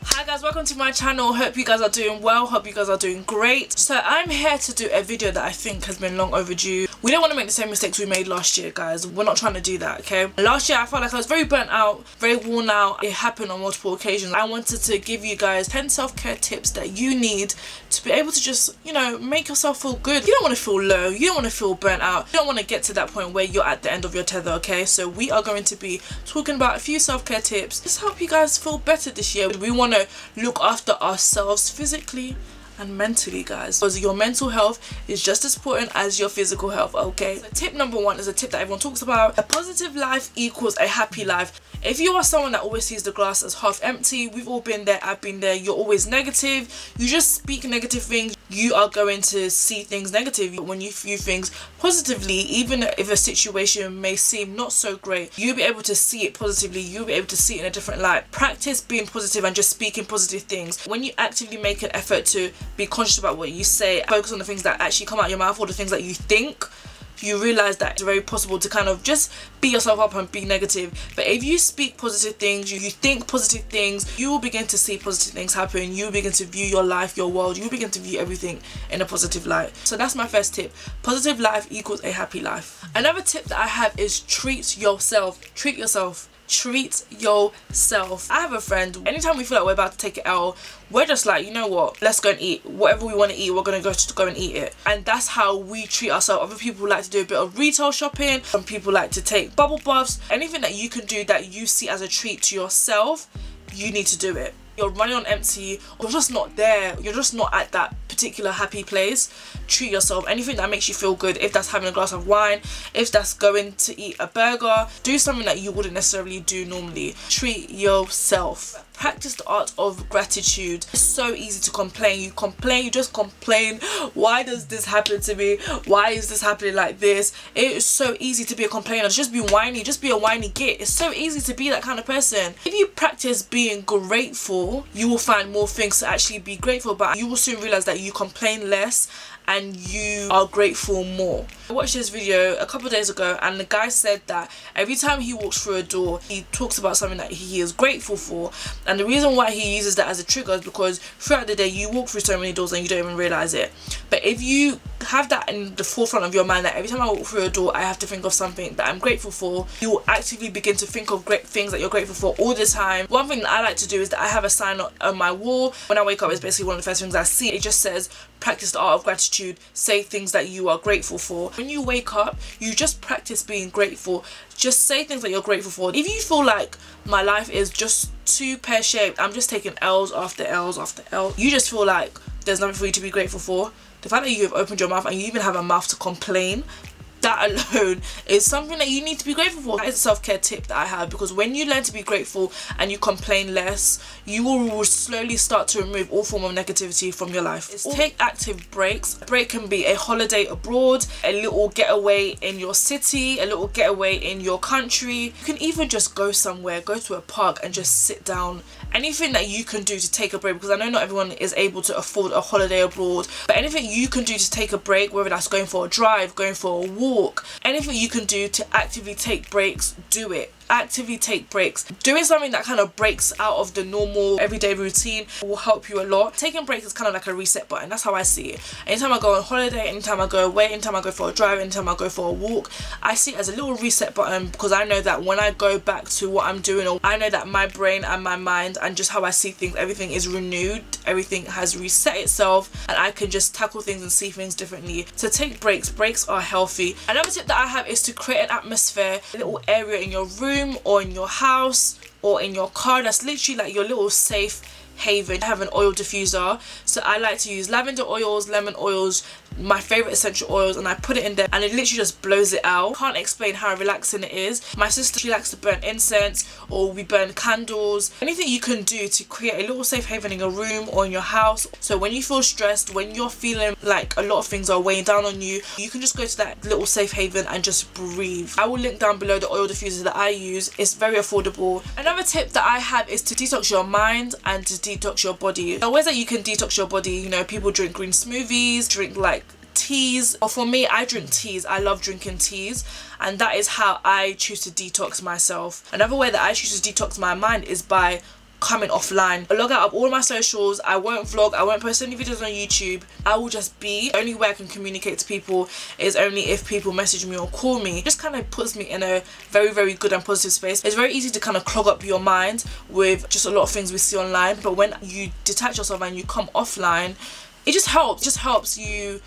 Hi guys, welcome to my channel. Hope you guys are doing well, hope you guys are doing great. So I'm here to do a video that I think has been long overdue. We don't want to make the same mistakes we made last year, guys. We're not trying to do that, okay? Last year I felt like I was very burnt out, very worn out. It happened on multiple occasions. I wanted to give you guys 10 self-care tips that you need to be able to just, you know, make yourself feel good. You don't want to feel low, you don't want to feel burnt out, you don't want to get to that point where you're at the end of your tether, okay? So we are going to be talking about a few self-care tips just help you guys feel better this year. We want to look after ourselves physically and mentally, guys, because your mental health is just as important as your physical health, okay? So tip number one is a tip that everyone talks about. A positive life equals a happy life. If you are someone that always sees the glass as half empty, we've all been there, I've been there, you're always negative, you just speak negative things, you are going to see things negative. When you view things positively, even if a situation may seem not so great, you'll be able to see it positively, you'll be able to see it in a different light. Practice being positive and just speaking positive things. When you actively make an effort to be conscious about what you say, focus on the things that actually come out your mouth or the things that you think, you realize that it's very possible to kind of just beat yourself up and be negative. But if you speak positive things, you think positive things, you will begin to see positive things happen. You will begin to view your life, your world, you will begin to view everything in a positive light. So that's my first tip. Positive life equals a happy life. Another tip that I have is treat yourself. Treat yourself. Treat yourself. I have a friend, anytime we feel like we're about to take an L, we're just like, you know what, let's go and eat whatever we want to eat. We're gonna go and eat it. And that's how we treat ourselves. Other people like to do a bit of retail shopping, some people like to take bubble baths. Anything that you can do that you see as a treat to yourself, you need to do it. You're running on empty, you're just not there, you're just not at that particular happy place. Treat yourself. Anything that makes you feel good, if that's having a glass of wine, if that's going to eat a burger, do something that you wouldn't necessarily do normally. Treat yourself. Practice the art of gratitude. It's so easy to complain. You just complain. Why does this happen to me? Why is this happening like this? It is so easy to be a complainer. Just be whiny. Just be a whiny git. It's so easy to be that kind of person. If you practice being grateful, you will find more things to actually be grateful about. You will soon realize that you complain less and you are grateful more. I watched this video a couple of days ago and the guy said that every time he walks through a door, he talks about something that he is grateful for, and the reason why he uses that as a trigger is because throughout the day you walk through so many doors and you don't even realize it. But if you have that in the forefront of your mind, that every time I walk through a door I have to think of something that I'm grateful for, you will actively begin to think of great things that you're grateful for all the time. One thing that I like to do is that I have a sign on my wall. When I wake up, it's basically one of the first things I see. It just says, practice the art of gratitude, say things that you are grateful for. When you wake up, you just practice being grateful. Just say things that you're grateful for. If you feel like my life is just too pear-shaped, I'm just taking L's after L's after L, you just feel like there's nothing for you to be grateful for, the fact that you have opened your mouth and you even have a mouth to complain, that alone is something that you need to be grateful for. That is a self-care tip that I have, because when you learn to be grateful and you complain less, you will slowly start to remove all form of negativity from your life. Take active breaks. A break can be a holiday abroad, a little getaway in your city, a little getaway in your country. You can even just go somewhere, go to a park and just sit down. Anything that you can do to take a break, because I know not everyone is able to afford a holiday abroad, but anything you can do to take a break, whether that's going for a drive, going for a walk, anything you can do to actively take breaks, do it. Actively take breaks. Doing something that kind of breaks out of the normal everyday routine will help you a lot. Taking breaks is kind of like a reset button. That's how I see it. Anytime I go on holiday, anytime I go away, anytime I go for a drive, anytime I go for a walk, I see it as a little reset button, because I know that when I go back to what I'm doing, or I know that my brain and my mind and just how I see things, everything is renewed, everything has reset itself, and I can just tackle things and see things differently. So take breaks. Breaks are healthy. Another tip that I have is to create an atmosphere, a little area in your room or in your house or in your car that's literally like your little safe haven. I have an oil diffuser, so I like to use lavender oils, lemon oils, my favorite essential oils, and I put it in there and it literally just blows it out. Can't explain how relaxing it is. My sister, she likes to burn incense, or we burn candles. Anything you can do to create a little safe haven in your room or in your house, so when you feel stressed, when you're feeling like a lot of things are weighing down on you, you can just go to that little safe haven and just breathe. I will link down below the oil diffuser that I use. It's very affordable. Another tip that I have is to detox your mind and to detox your body. There are ways that you can detox your body. You know, people drink green smoothies, drink like teas, or for me, I drink teas. I love drinking teas, and that is how I choose to detox myself. Another way that I choose to detox my mind is by coming offline. I log out of all my socials. I won't vlog, I won't post any videos on YouTube. I will just be, the only way I can communicate to people is only if people message me or call me. It just kind of puts me in a very, very good and positive space. It's very easy to kind of clog up your mind with just a lot of things we see online, but when you detach yourself and you come offline, it just helps you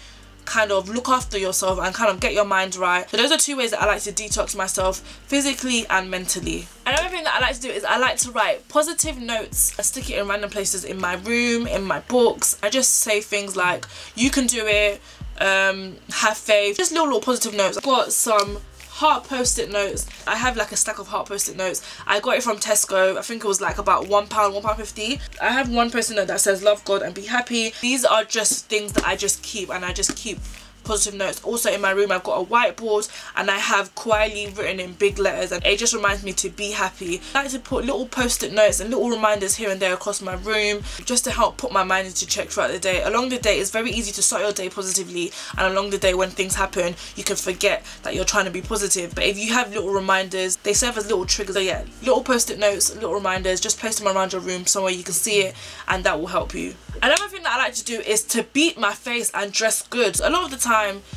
kind of look after yourself and kind of get your mind right. So those are 2 ways that I like to detox myself, physically and mentally. Another thing that I like to do is I like to write positive notes and stick it in random places in my room, in my books. I just say things like, you can do it, have faith, just little positive notes. I've got some heart post-it notes. I have like a stack of heart post-it notes. I got it from Tesco. I think it was like about £1, £1.50. I have one post-it note that says love God and be happy. These are just things that I just keep, and I just keep positive notes. Also in my room I've got a whiteboard and I have quietly written in big letters, and it just reminds me to be happy. I like to put little post-it notes and little reminders here and there across my room just to help put my mind into check throughout the day. Along the day it's very easy to start your day positively, and along the day when things happen you can forget that you're trying to be positive. But if you have little reminders, they serve as little triggers. So yeah, little post-it notes, little reminders, just place them around your room somewhere you can see it, and that will help you. Another thing that I like to do is to beat my face and dress good. A lot of the time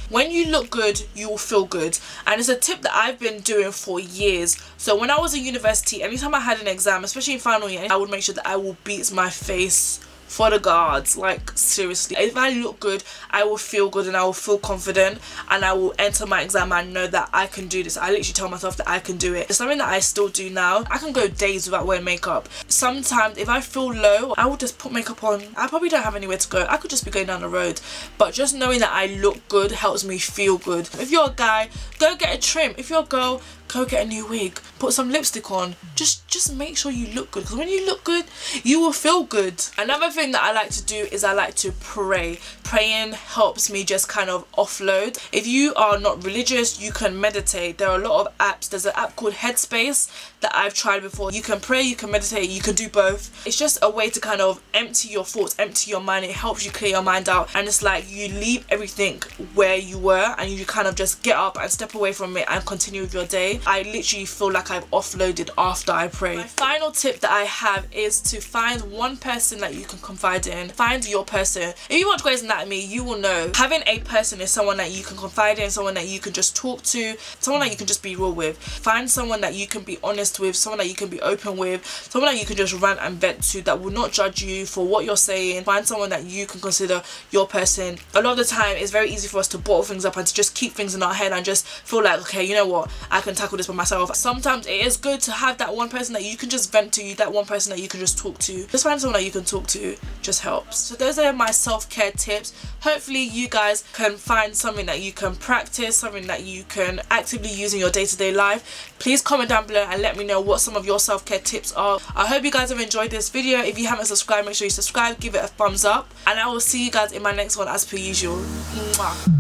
when you look good you will feel good, and it's a tip that I've been doing for years. So when I was in university, anytime I had an exam, especially in final year, I would make sure that I will beat my face for the guards. Like seriously, if I look good I will feel good and I will feel confident, and I will enter my exam and know that I can do this. I literally tell myself that I can do it. It's something that I still do now. I can go days without wearing makeup. Sometimes if I feel low I will just put makeup on. I probably don't have anywhere to go, I could just be going down the road, but just knowing that I look good helps me feel good. If you're a guy, go get a trim. If you're a girl, go get a new wig, put some lipstick on. Just make sure you look good, because when you look good you will feel good. Another thing that I like to do is I like to pray. Praying helps me just kind of offload. If you are not religious, you can meditate. There are a lot of apps. There's an app called Headspace that I've tried before. You can pray, you can meditate, you can do both. It's just a way to kind of empty your thoughts, empty your mind. It helps you clear your mind out, and it's like you leave everything where you were and you kind of just get up and step away from it and continue with your day. I literally feel like I've offloaded after I pray. My final tip that I have is to find one person that you can confide in. Find your person. If you watch Grey's Anatomy, you will know having a person is someone that you can confide in, someone that you can just talk to, someone that you can just be real with. Find someone that you can be honest with, someone that you can be open with, someone that you can just rant and vent to, that will not judge you for what you're saying. Find someone that you can consider your person. A lot of the time it's very easy for us to bottle things up and to just keep things in our head and just feel like, okay, you know what, I can tackle this by myself. Sometimes it is good to have that one person that you can just vent to, that one person that you can just talk to. Just find someone that you can talk to, just helps. So those are my self-care tips. Hopefully you guys can find something that you can practice, something that you can actively use in your day-to-day life. Please comment down below and let me know what some of your self-care tips are. I hope you guys have enjoyed this video. If you haven't subscribed, make sure you subscribe, give it a thumbs up, and I will see you guys in my next one as per usual. Mwah.